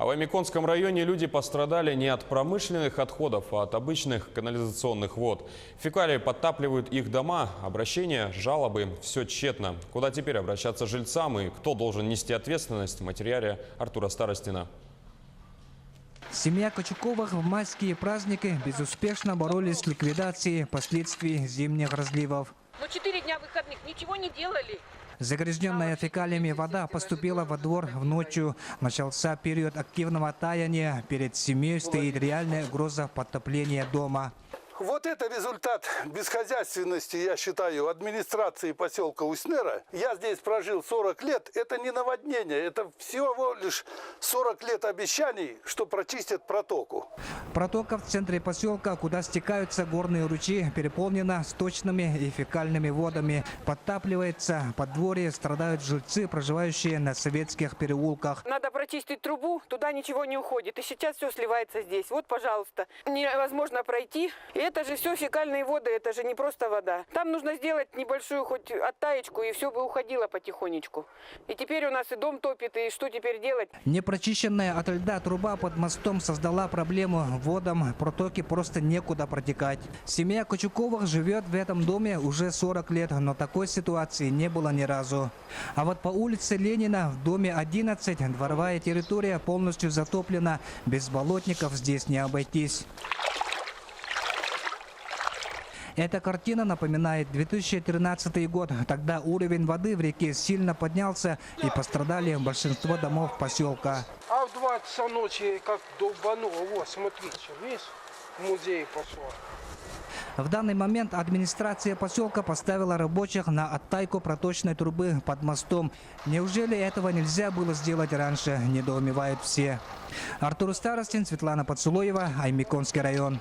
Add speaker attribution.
Speaker 1: А в Амиконском районе люди пострадали не от промышленных отходов, а от обычных канализационных вод. Фекалии подтапливают их дома. Обращения, жалобы – все тщетно. Куда теперь обращаться жильцам и кто должен нести ответственность? В материале Артура Старостина.
Speaker 2: Семья Кочуковых в майские праздники безуспешно боролись с ликвидацией последствий зимних разливов.
Speaker 3: Но 4 дня выходных ничего не делали.
Speaker 2: Загрязненная фекалиями вода поступила во двор в ночью. Начался период активного таяния. Перед семьей стоит реальная угроза подтопления дома.
Speaker 4: Вот это результат бесхозяйственности, я считаю, администрации поселка Уснера. Я здесь прожил 40 лет. Это не наводнение, это всего лишь 40 лет обещаний, что прочистят протоку.
Speaker 2: Протока в центре поселка, куда стекаются горные ручьи, переполнена сточными и фекальными водами. Подтапливается подворье, страдают жильцы, проживающие на советских переулках.
Speaker 3: Надо прочистить трубу, туда ничего не уходит. И сейчас все сливается здесь. Вот, пожалуйста, невозможно пройти. И это же все фекальные воды, это же не просто вода. Там нужно сделать небольшую хоть оттаечку, и все бы уходило потихонечку. И теперь у нас и дом топит, и что теперь делать?
Speaker 2: Непрочищенная от льда труба под мостом создала проблему водам. Протоки просто некуда протекать. Семья Кочуковых живет в этом доме уже 40 лет, но такой ситуации не было ни разу. А вот по улице Ленина в доме 11 дворовая территория полностью затоплена. Без болотников здесь не обойтись. Эта картина напоминает 2013 год. Тогда уровень воды в реке сильно поднялся и пострадали большинство домов поселка.
Speaker 5: А в 2 часа ночи как долбануло. Вот, смотрите, видишь, в музее пошло.
Speaker 2: В данный момент администрация поселка поставила рабочих на оттайку проточной трубы под мостом. Неужели этого нельзя было сделать раньше, недоумевают все. Артур Старостин, Светлана Поцелуева, Аймиконский район.